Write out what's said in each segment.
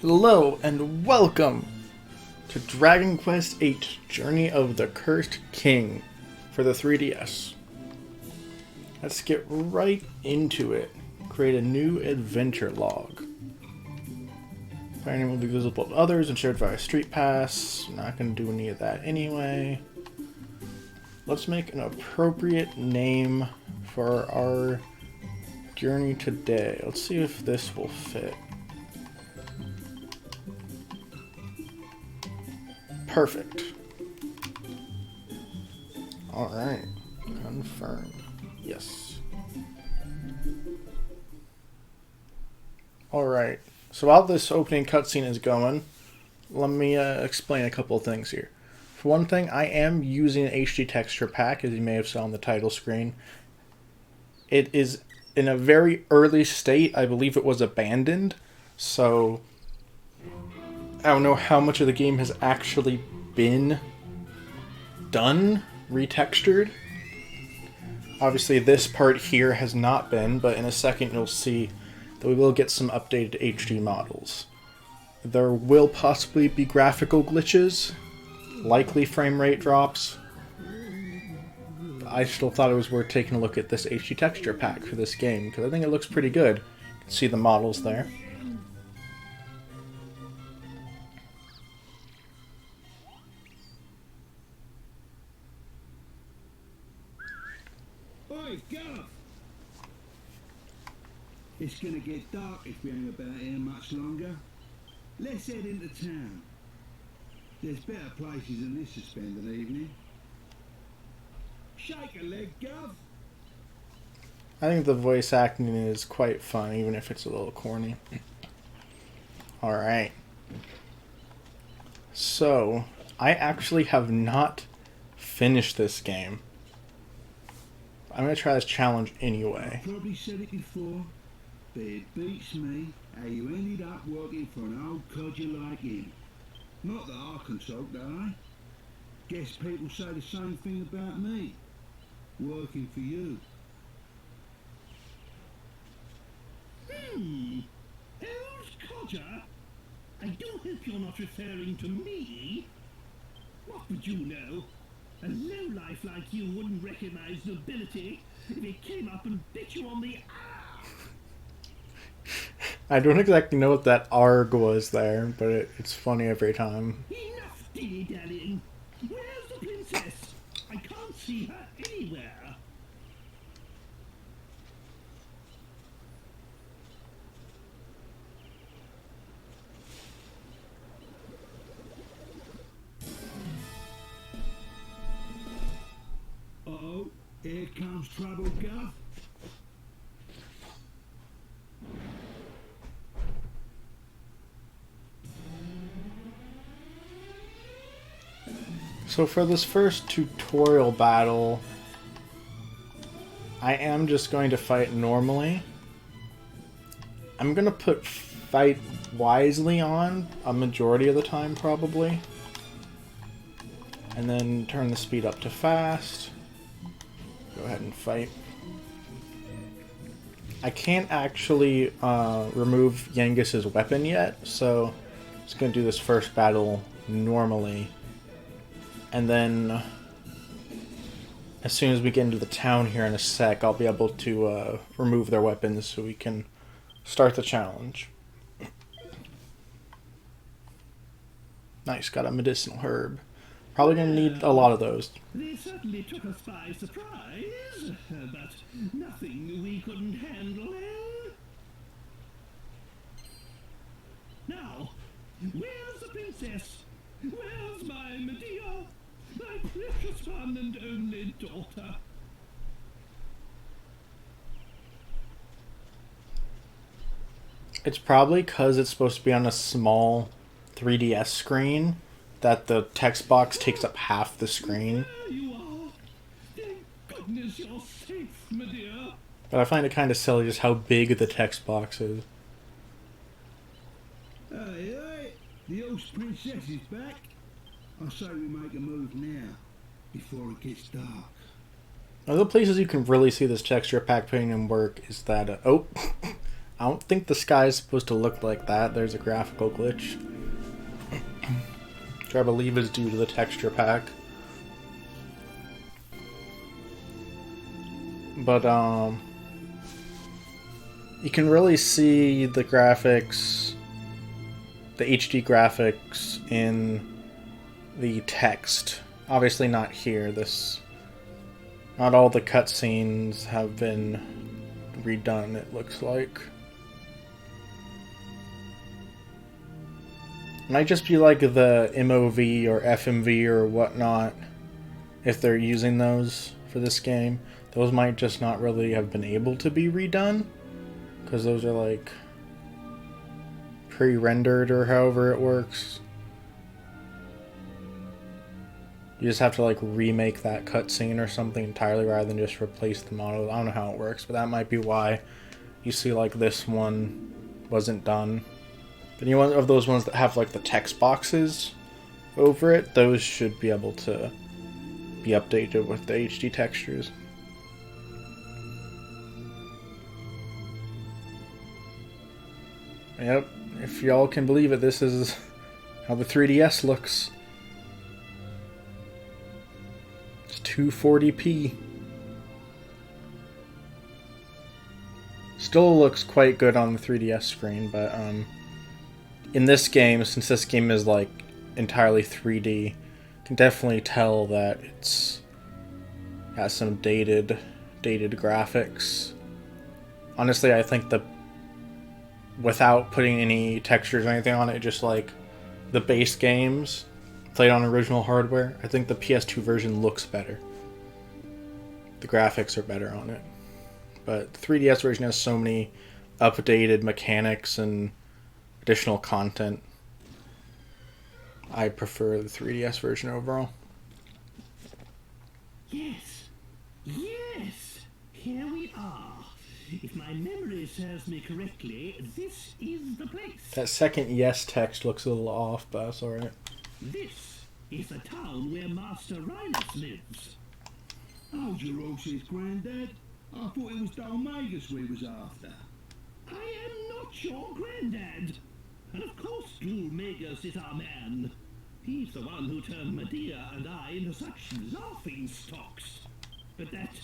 Hello and welcome to Dragon Quest VIII Journey of the Cursed King for the 3DS. Let's get right into it. Create a new adventure log. Player name will be visible to others and shared via Street Pass. Not going to do any of that anyway. Let's make an appropriate name for our journey today. Let's see if this will fit. Perfect. Alright. Confirm. Yes. Alright. So while this opening cutscene is going, let me explain a couple of things here. For one thing, I am using an HD texture pack, as you may have saw on the title screen. It is in a very early state. I believe it was abandoned, so I don't know how much of the game has actually been done, retextured. Obviously this part here has not been, but in a second you'll see that we will get some updated HD models. There will possibly be graphical glitches, likely frame rate drops. I still thought it was worth taking a look at this HD texture pack for this game, because I think it looks pretty good. You can see the models there. Oi, Gareth! It's gonna get dark if we hang about here much longer. Let's head into town. There's better places than this to spend an evening. Shake a leg, Gov. I think the voice acting is quite fun, even if it's a little corny. Alright. So, I actually have not finished this game. I'm going to try this challenge anyway. I probably said it before, but it beats me how you ended up working for an old codger like him. Not that I consult, do I? Guess people say the same thing about me. Working for you. Old codger? I do hope you're not referring to me. What would you know? A lowlife like you wouldn't recognize nobility if it came up and bit you on the arm. I don't exactly know what that arg was there, but it's funny every time. Enough dilly-dallying. Where's the princess? I can't see her anywhere. Uh-oh, here comes trouble, Gov. So for this first tutorial battle, I am just going to fight normally. I'm going to put fight wisely on a majority of the time, probably. And then turn the speed up to fast. Go ahead and fight. I can't actually remove Yengus's weapon yet, so I'm just going to do this first battle normally. And then, as soon as we get into the town here in a sec, I'll be able to remove their weapons so we can start the challenge. Nice, got a medicinal herb. Probably going to need a lot of those. They certainly took us by surprise, but nothing we couldn't handle, eh? Now, where's the princess? Where's my Medea? My precious one and only daughter. It's probably because it's supposed to be on a small 3DS screen that the text box takes up half the screen. There you are. Thank goodness you're safe, Medea. But I find it kind of silly just how big the text box is. Hey, the old princess is back. I say we make a move now, before it gets dark. One of the places you can really see this texture pack putting in work is that, I don't think the sky is supposed to look like that. There's a graphical glitch. Which I believe is due to the texture pack. But, you can really see the graphics, the HD graphics in the text. Obviously not here. Not all the cutscenes have been redone, it looks like. It might just be like the MOV or FMV or whatnot, if they're using those for this game. Those might just not really have been able to be redone, because those are like pre-rendered or however it works. You just have to like remake that cutscene or something entirely rather than just replace the model. I don't know how it works, but that might be why you see like this one wasn't done. But any one of those ones that have like the text boxes over it, those should be able to be updated with the HD textures. Yep, if y'all can believe it, this is how the 3DS looks. It's 240p. Still looks quite good on the 3DS screen, but in this game, since this game is like entirely 3D, you can definitely tell that it's got some dated graphics. Honestly, I think without putting any textures or anything on it, just like the base games played on original hardware, I think the PS2 version looks better. The graphics are better on it. But the 3DS version has so many updated mechanics and additional content. I prefer the 3DS version overall. Yes. Yes. Here we are. If my memory serves me correctly, this is the place. That second yes text looks a little off, but that's alright. This is the town where Master Rhinus lives. How's your horses, Grandad? I thought it was Dalmagus we was after. I am not your granddad. And of course Dalmagus is our man. He's the one who turned Medea and I into such laughing stocks. But that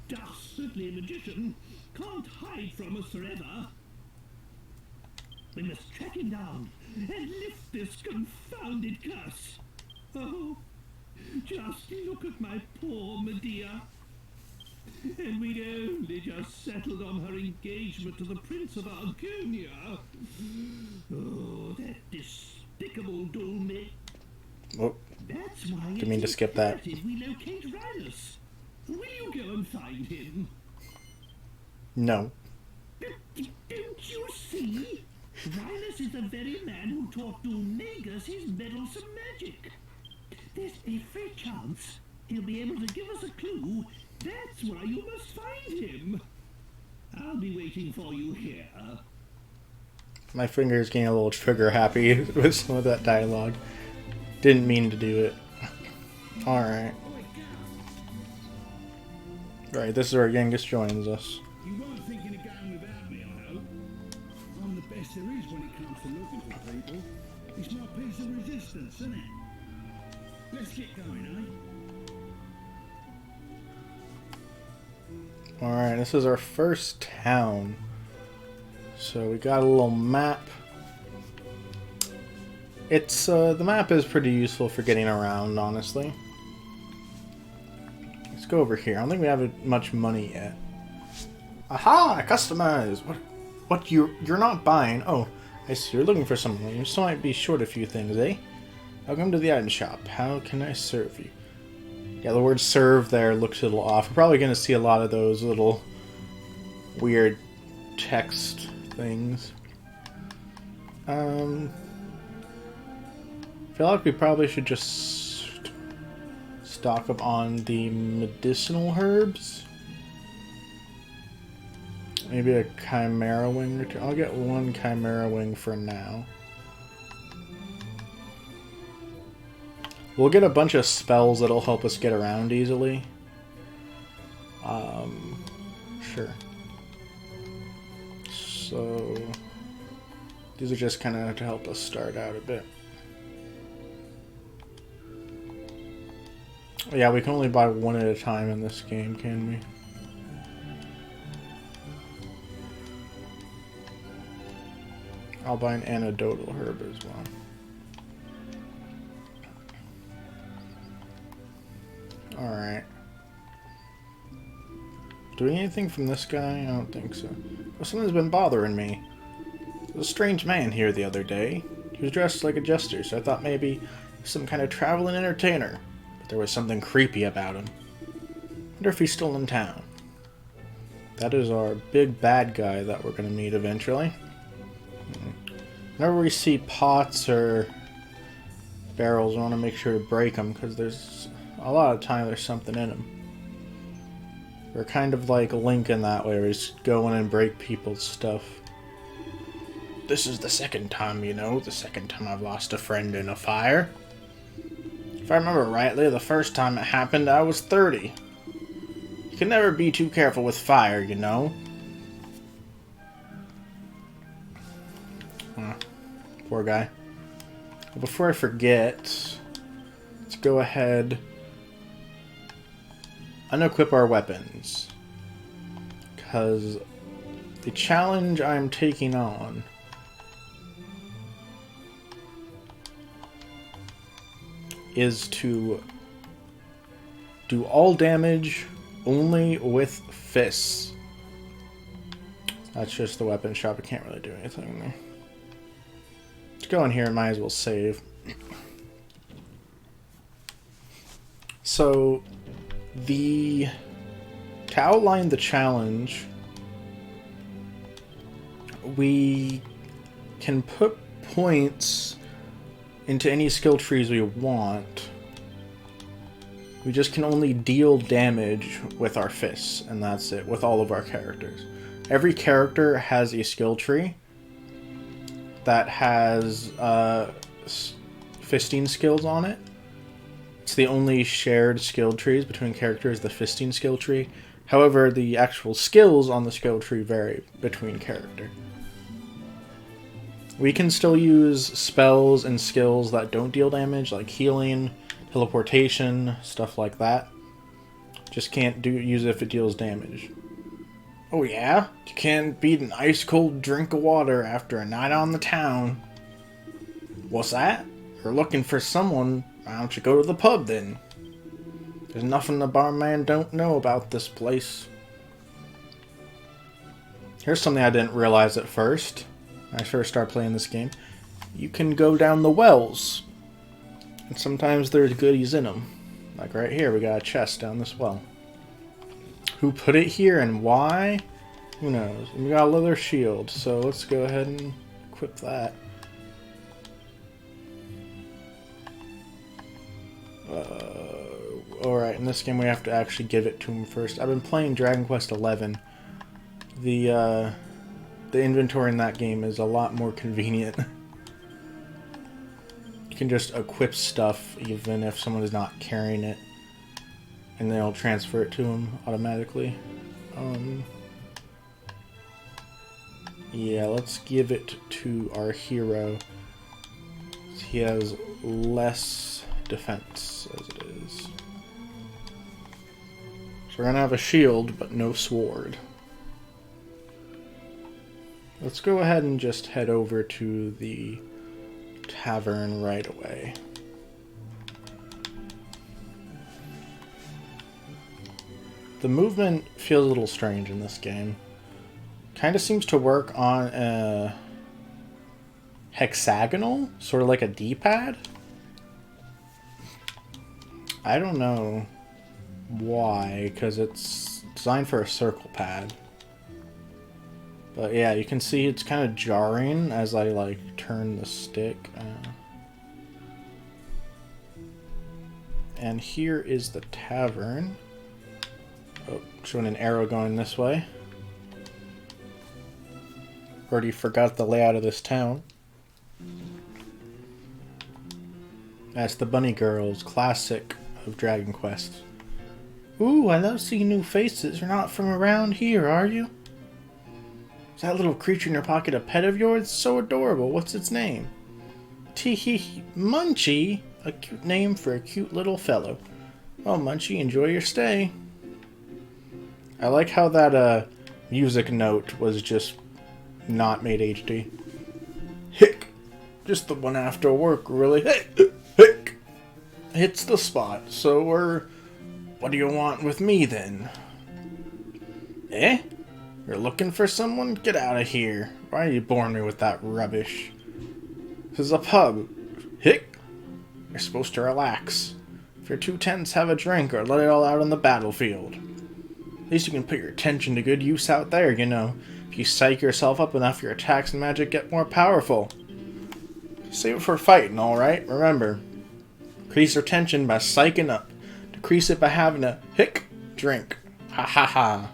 dastardly magician can't hide from us forever. We must track him down and lift this confounded curse. Oh, just look at my poor Medea. And we'd only just settled on her engagement to the Prince of Argonia. Oh, that despicable Dulme. Oh, That's why didn't mean to skip that. We locate Rhinus. Will you go and find him? No. Don't you see? Rhinus is the very man who taught Dulmagus his meddlesome magic. There's every chance he'll be able to give us a clue. That's why you must find him. I'll be waiting for you here. My finger's getting a little trigger happy with some of that dialogue. Didn't mean to do it. Alright. Right, this is where Genghis joins us. You weren't thinking of going without me, I hope. I'm the best there is when it comes to looking for people. It's my piece of resistance, isn't it? Let's get going, eh? Alright, this is our first town. So we got a little map. It's, the map is pretty useful for getting around, honestly. Let's go over here. I don't think we have much money yet. Aha! Customize! What you're not buying? Oh, I see. You're looking for something. You still might be short a few things, eh? Welcome to the item shop. How can I serve you? Yeah, the word serve there looks a little off. We're probably going to see a lot of those little weird text things. I feel like we probably should just stock up on the medicinal herbs. Maybe a chimera wing or two. I'll get one chimera wing for now. We'll get a bunch of spells that'll help us get around easily. Sure. So these are just kind of to help us start out a bit. Yeah, we can only buy one at a time in this game, can we? I'll buy an antidotal herb as well. Alright. Doing anything from this guy? I don't think so. Well, something's been bothering me. There was a strange man here the other day. He was dressed like a jester, so I thought maybe some kind of traveling entertainer. But there was something creepy about him. Wonder if he's still in town. That is our big bad guy that we're going to meet eventually. Whenever we see pots or barrels, we want to make sure to break them, because there's a lot of time there's something in them. We're kind of like Link in that way, we just go in and break people's stuff. This is the second time, you know, the second time I've lost a friend in a fire. If I remember rightly, the first time it happened, I was 30. You can never be too careful with fire, you know. Poor guy. Well, before I forget, let's go ahead unequip our weapons, because the challenge I'm taking on is to do all damage only with fists. That's just the weapon shop. I can't really do anything there. Let's go in here and might as well save. So, to outline the challenge, we can put points into any skill trees we want. We just can only deal damage with our fists, and that's it, with all of our characters. Every character has a skill tree that has fisting skills on it. It's the only shared skill trees between characters, the fisting skill tree. However, the actual skills on the skill tree vary between character. We can still use spells and skills that don't deal damage, like healing, teleportation, stuff like that. Just can't use it if it deals damage. Oh yeah? You can't beat an ice cold drink of water after a night on the town. What's that? You're looking for someone, why don't you go to the pub then? There's nothing the barman don't know about this place. Here's something I didn't realize at first. When I first started playing this game. You can go down the wells. And sometimes there's goodies in them. Like right here, we got a chest down this well. Who put it here and why? Who knows? And we got a leather shield, so let's go ahead and equip that. Alright, in this game we have to actually give it to him first. I've been playing Dragon Quest XI. The inventory in that game is a lot more convenient. You can just equip stuff even if someone is not carrying it, and then it'll transfer it to them automatically. Yeah, let's give it to our hero. He has less defense as it is. So we're gonna have a shield, but no sword. Let's go ahead and just head over to the tavern right away. The movement feels a little strange in this game. Kind of seems to work on a hexagonal, sort of like a D-pad. I don't know why, because it's designed for a circle pad. But yeah, you can see it's kind of jarring as I like turn the stick. And here is the tavern. Oh, showing an arrow going this way. Already forgot the layout of this town. That's the Bunny Girls, classic of Dragon Quest. Ooh, I love seeing new faces. You're not from around here, are you? Is that little creature in your pocket a pet of yours? It's so adorable. What's its name? Tee-hee-hee. Munchie? A cute name for a cute little fellow. Well, Munchie, enjoy your stay. I like how that music note was just not made HD. Hick! Just the one after work, really. Hick! Hick! Hits the spot. So, what do you want with me, then? Eh? You're looking for someone? Get out of here. Why are you boring me with that rubbish? This is a pub. Hick! You're supposed to relax. If you're too tense, have a drink or let it all out on the battlefield. At least you can put your attention to good use out there, you know. If you psych yourself up enough, your attacks and magic get more powerful. Save it for fighting, alright? Remember, increase your tension by psyching up. Decrease it by having a hick drink. Ha ha ha.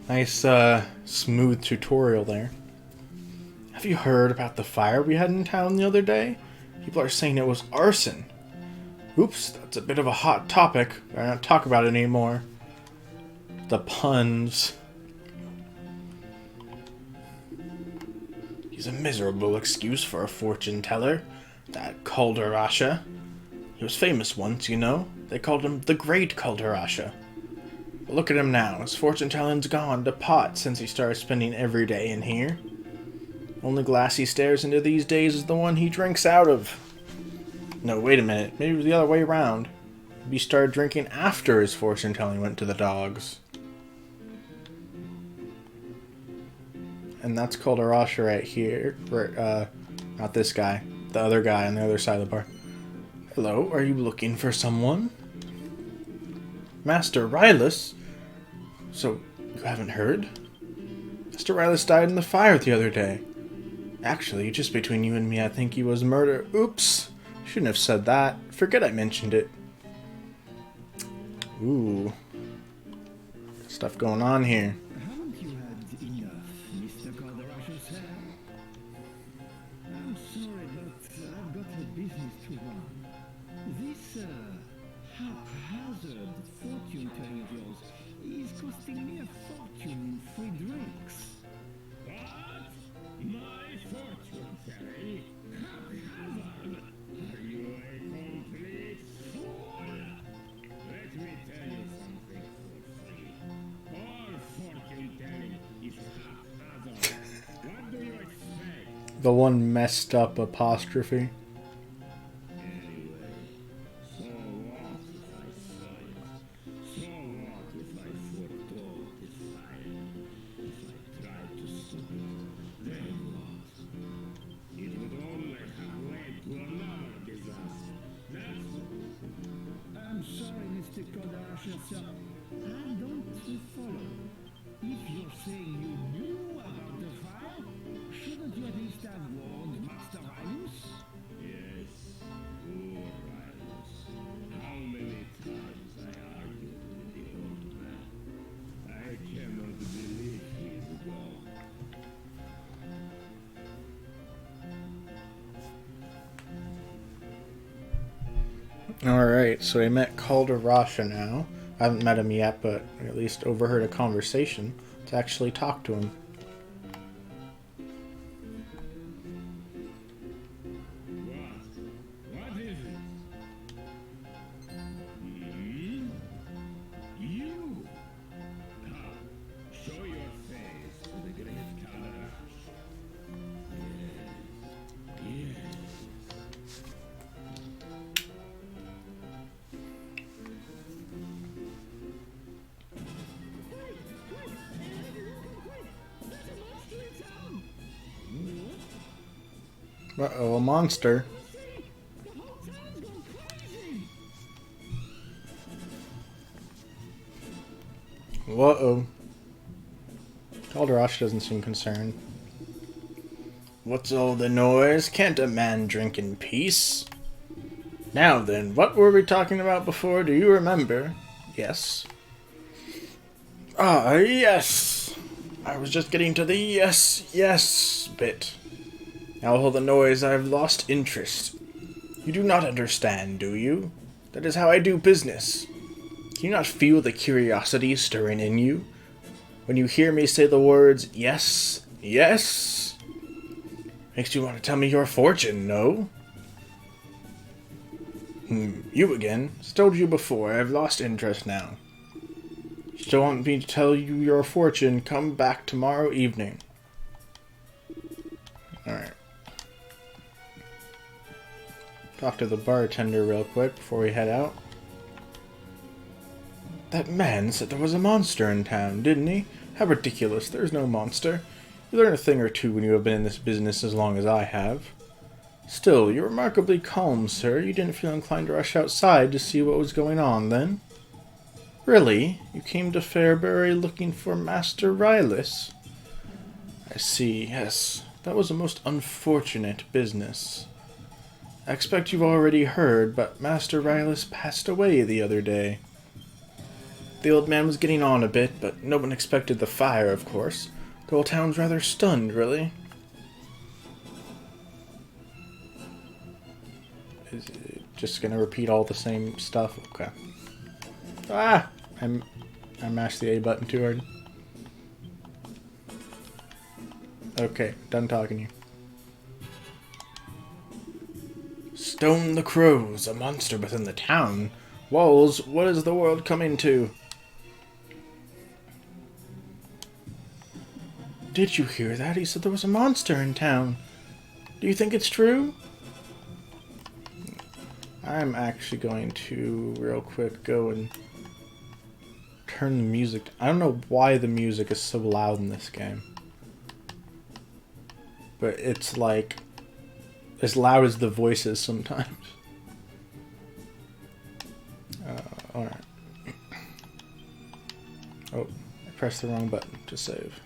Nice, smooth tutorial there. Have you heard about the fire we had in town the other day? People are saying it was arson. Oops, that's a bit of a hot topic. Better not talk about it anymore. The puns. He's a miserable excuse for a fortune teller. That Calderasha. He was famous once, you know. They called him the Great Calderasha. But look at him now. His fortune telling's gone to pot since he started spending every day in here. Only glass he stares into these days is the one he drinks out of. No, wait a minute. Maybe it was the other way around. Maybe he started drinking after his fortune telling went to the dogs. And that's called a Rasha right here. Not this guy. The other guy on the other side of the bar. Hello, are you looking for someone? Master Rylus? So, you haven't heard? Master Rylus died in the fire the other day. Actually, just between you and me, I think he was murdered. Oops. Shouldn't have said that. Forget I mentioned it. Ooh. Stuff going on here. Haven't you had enough, Mr. Calderasha, sir? I'm sorry, but I've got a business to run. This haphazard fortune telling of yours is costing me a fortune in free drinks. What? My fortune telling? Haphazard? Are you a complete fool? Let me tell you something for free. All fortune telling is haphazard. What do you expect? The one messed up apostrophe. Anyway, so what if I saw it? So what if I foretold the fire? If I tried to stop it, then what? It would only have led to another disaster. That's all. I'm sorry, Mr. Calderasha, sir. I don't follow. If you're saying you knew about the fire, shouldn't you at least have warned Master Rylus? Yes, poor Rylus. How many times I argued with the old man. I cannot believe he's gone. Alright, so we met Calderasha now. I haven't met him yet, but at least overheard a conversation to actually talk to him. What is it? You? Come, show your face to the great Calarash. Yes. Uh-oh, a monster. Uh-oh. Calderasha doesn't seem concerned. What's all the noise? Can't a man drink in peace? Now then, what were we talking about before? Do you remember? Yes. Ah, yes! I was just getting to the yes bit. Now all the noise, I've lost interest. You do not understand, do you? That is how I do business. Can you not feel the curiosity stirring in you? When you hear me say the words, yes, yes, makes you want to tell me your fortune, no? You again. As told you before, I've lost interest now. You still want me to tell you your fortune? Come back tomorrow evening. Alright. Talk to the bartender real quick before we head out. That man said there was a monster in town, didn't he? How ridiculous. There's no monster. You learn a thing or two when you have been in this business as long as I have. Still, you're remarkably calm, sir. You didn't feel inclined to rush outside to see what was going on, then? Really? You came to Fairbury looking for Master Rylas? I see, yes. That was a most unfortunate business. I expect you've already heard, but Master Rylas passed away the other day. The old man was getting on a bit, but no one expected the fire, of course. The whole town's rather stunned, really. Is it just gonna repeat all the same stuff? Okay. Ah! I mashed the A button too hard. Okay, done talking to you. Stone the crows, a monster within the town. Walls, what is the world coming to? Did you hear that? He said there was a monster in town. Do you think it's true? I'm actually going to, real quick, go and turn the music. I don't know why the music is so loud in this game. But it's like as loud as the voices sometimes. Alright. Oh, I pressed the wrong button to save.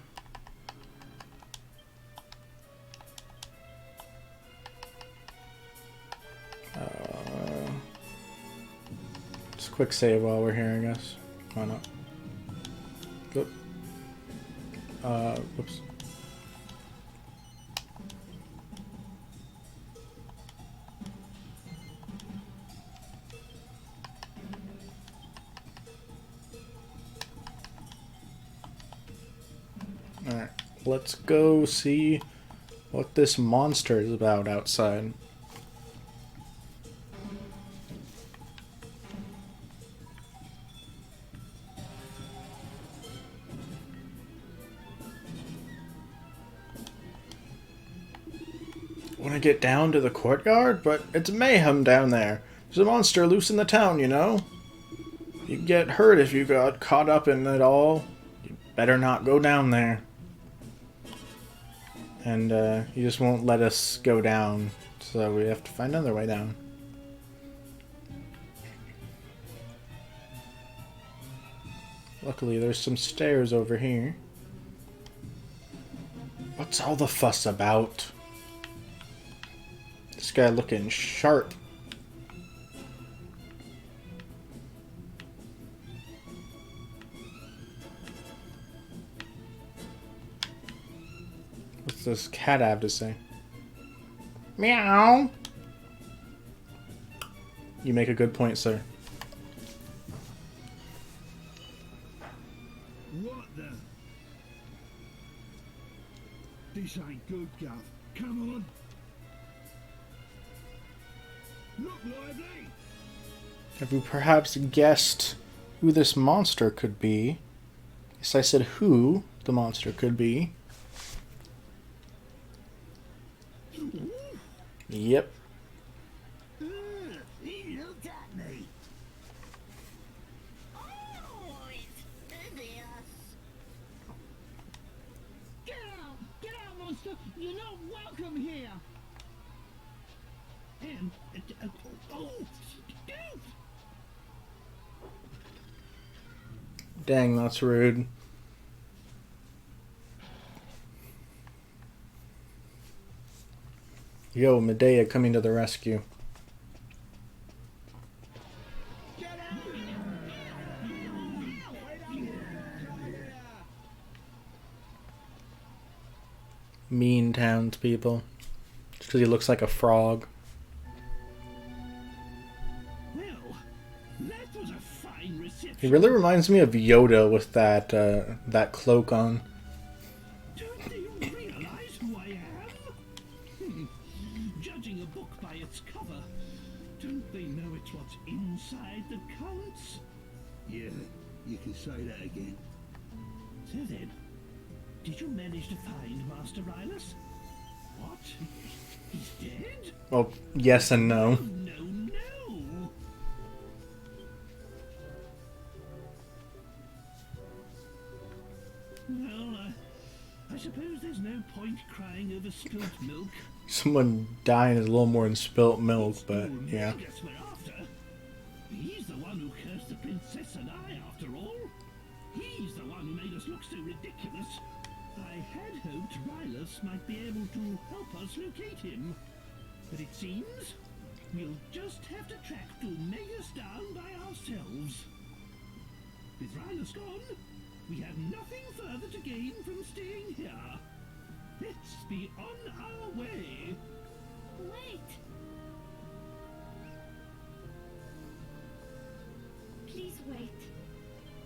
Just a quick save while we're here, I guess. Why not? Whoop. Whoops. Alright, let's go see what this monster is about outside. Want to get down to the courtyard? But it's mayhem down there. There's a monster loose in the town, you know? You'd get hurt if you got caught up in it all. You better not go down there. And he just won't let us go down, so we have to find another way down. Luckily, there's some stairs over here. What's all the fuss about? This guy looking sharp. What's this cat have to say? Meow. You make a good point, sir. What the? This ain't good, Gov. Come on. Look lively. Have you perhaps guessed who this monster could be? Yes, I said who the monster could be. Yep. He looked at me. Oh, it's hideous. Get out, monster. You're not welcome here. Oh, stoof. Dang, that's rude. Yo, Medea coming to the rescue. Get out. Mean townspeople. Just because he looks like a frog. Well, that was a fine reception. deception. He really reminds me of Yoda with that cloak on. Don't they realize who I am? Judging a book by its cover, don't they know it's what's inside that counts? Yeah, you can say that again. So then, did you manage to find Master Rylus? What? He's dead? Well, yes and no. No, no! Well, I suppose there's no point crying over spilt milk. Someone dying is a little more than spilt milk, but Old yeah. Magus we're after. He's the one who cursed the princess and I, after all. He's the one who made us look so ridiculous. I had hoped Rylus might be able to help us locate him. But it seems we'll just have to track to Magus down by ourselves. With Rylus gone, we have nothing further to gain from staying here. Let's be on our way. Wait! Please wait.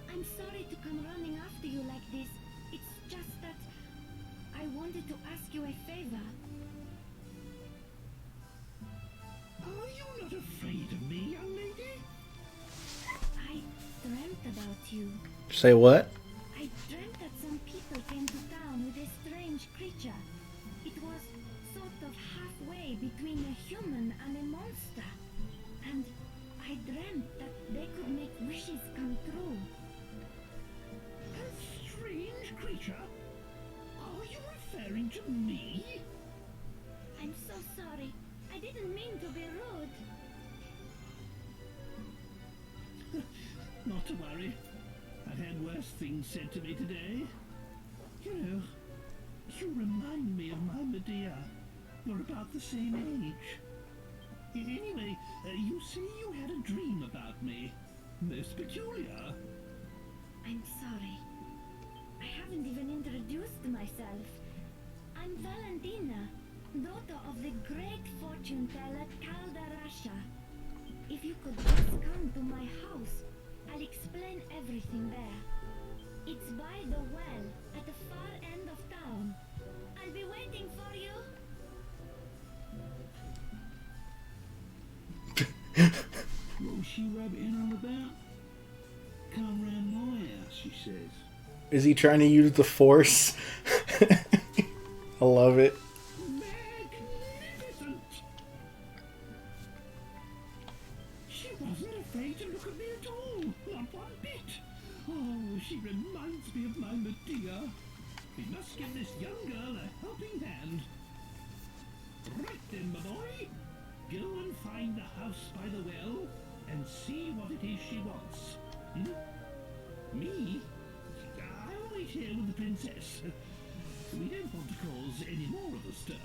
I'm sorry to come running after you like this. It's just that I wanted to ask you a favor. Are you not afraid of me, young lady? I dreamt about you. Say what? I dreamt that some people came to town with a strange creature. It was sort of halfway between a human and a monster. And I dreamt that they could make wishes come true. A strange creature? Are you referring to me? I'm so sorry. I didn't mean to be rude. Not to worry. I've had worse things said to me today. You know, you remind me of my Medea. You're about the same age. Anyway, you say you had a dream about me. Most peculiar. I'm sorry. I haven't even introduced myself. I'm Valentina, daughter of the great fortune teller Caldarasha. If you could just come to my house, I'll explain everything there. It's by the well at the far end of town. I'll be waiting for you. What's she rabbiting on about? Come round my house, she says. Is he trying to use the Force? I love it. Magnificent! She wasn't afraid to look at me at all, not one bit. Oh, she reminds me of my Medea. We must give this young girl a helping hand. Right then, my boy. Go and find the house by the well and see what it is she wants. Me? I'll wait here with the princess. We don't want to cause any more of a stir.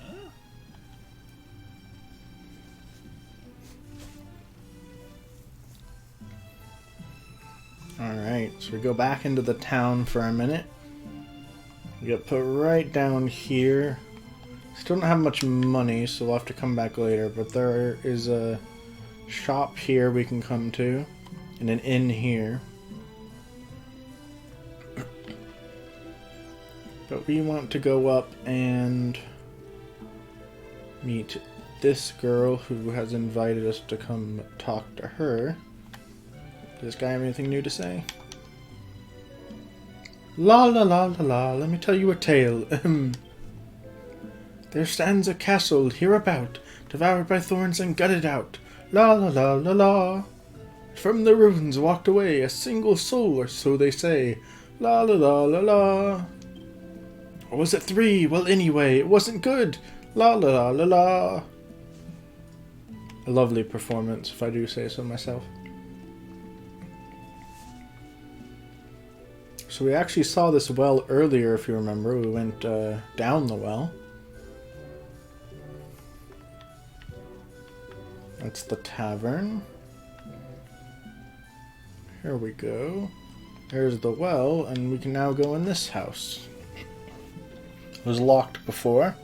Alright, so we go back into the town for a minute. We get put right down here. Still don't have much money, so we'll have to come back later, but there is a shop here we can come to, and an inn here. But we want to go up and meet this girl who has invited us to come talk to her. Does this guy have anything new to say? La la la la la, let me tell you a tale. There stands a castle hereabout, devoured by thorns and gutted out. La la la la la. From the ruins walked away a single soul, or so they say. La la la la la. Or was it three? Well, anyway, it wasn't good. La la la la la. A lovely performance, if I do say so myself. So we actually saw this well earlier, if you remember. We went down the well. That's the tavern. Here we go. There's the well, and we can now go in this house. It was locked before.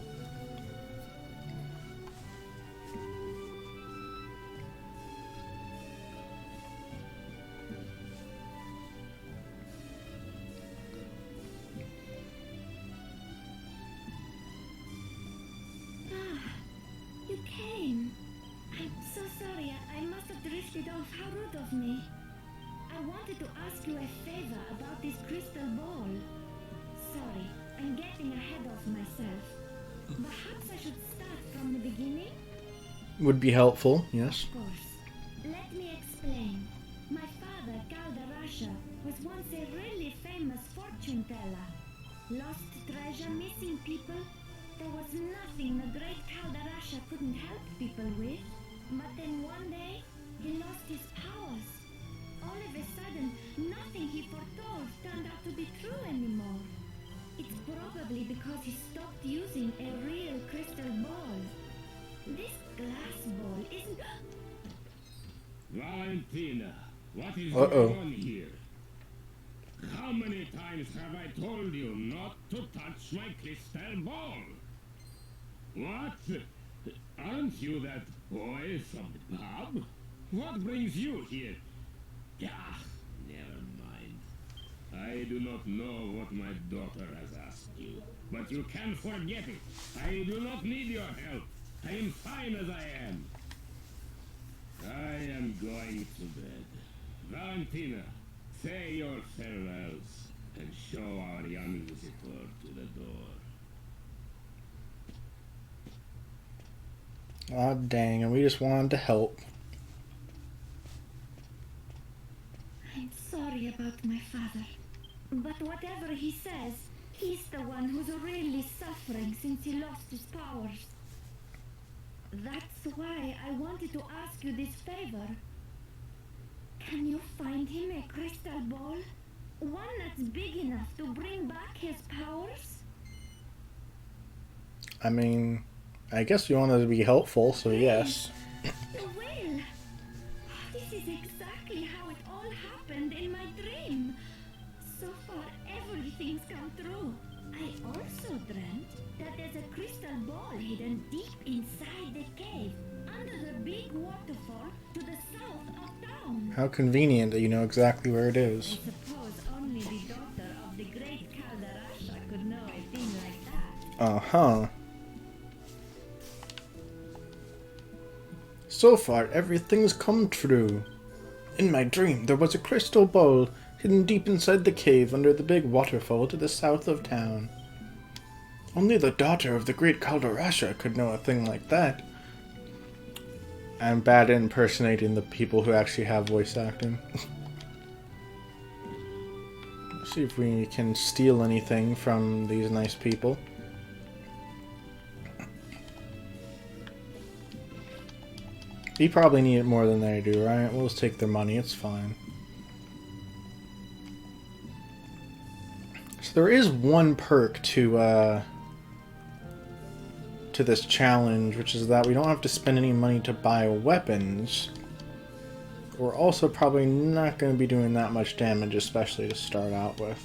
it off. How rude of me. I wanted to ask you a favor about this crystal ball. Sorry, I'm getting ahead of myself. Perhaps I should start from the beginning? Would be helpful, yes. Of course. Let me explain. My father, Caldarasha, was once a really famous fortune teller. Lost treasure, missing people. There was nothing the great Caldarasha couldn't help people with. But then one day, he lost his powers. All of a sudden, nothing he foretold turned out to be true anymore. It's probably because he stopped using a real crystal ball. This glass ball isn't... Valentina, what is Uh-oh. going on here? How many times have I told you not to touch my crystal ball? What? Aren't you that boy from the pub? What brings you here? Ah, never mind. I do not know what my daughter has asked you, but you can forget it. I do not need your help. I am fine as I am. I am going to bed. Valentina, say your farewells and show our young visitor to the door. Aw, dang, and we just wanted to help. I'm sorry about my father. But whatever he says, he's the one who's really suffering since he lost his powers. That's why I wanted to ask you this favor. Can you find him a crystal ball? One that's big enough to bring back his powers? I mean, I guess we wanted to be helpful, so yes. You will. This is exactly how it all happened in my dream. So far, everything's come true. I also dreamt that there's a crystal ball hidden deep inside the cave, under the big waterfall to the south of town. How convenient that you know exactly where it I is. suppose only the daughter of the great Caldarasha could know a thing like that. Uh-huh. So far, everything's come true. In my dream, there was a crystal bowl hidden deep inside the cave under the big waterfall to the south of town. Only the daughter of the great Caldarasha could know a thing like that. I'm bad at impersonating the people who actually have voice acting. Let's see if we can steal anything from these nice people. They probably need it more than they do, right? We'll just take their money, it's fine. So there is one perk to this challenge, which is that we don't have to spend any money to buy weapons. We're also probably not going to be doing that much damage, especially to start out with.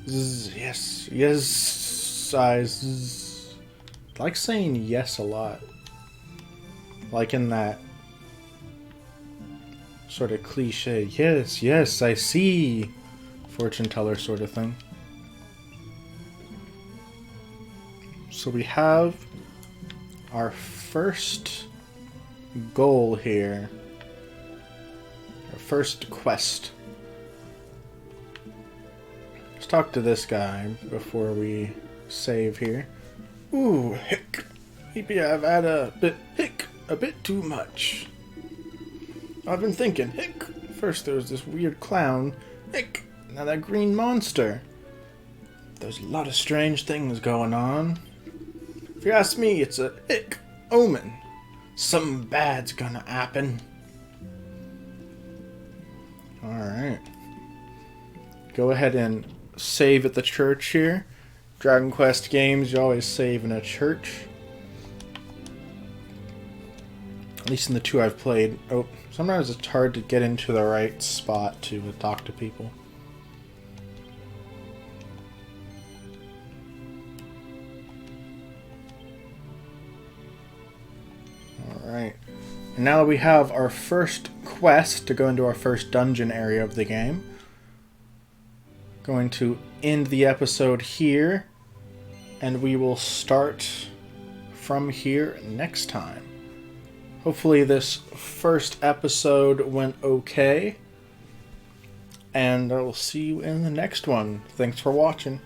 Zzz, yes, yes, I like saying yes a lot. Like in that sort of cliche, yes, yes, I see, fortune teller sort of thing. So we have our first goal here, our first quest. Let's talk to this guy before we save here. Ooh, hick. Maybe I've had a bit too much. I've been thinking, hick. First there was this weird clown, hick. Now that green monster. There's a lot of strange things going on. If you ask me, it's a hick omen. Something bad's gonna happen. Alright. Go ahead and save at the church here. Dragon Quest games, you always save in a church. At least in the two I've played. Oh, sometimes it's hard to get into the right spot to talk to people. Alright. And now that we have our first quest to go into our first dungeon area of the game, going to end the episode here, and we will start from here next time. hopefully this first episode went okay. And I will see you in the next one. Thanks for watching.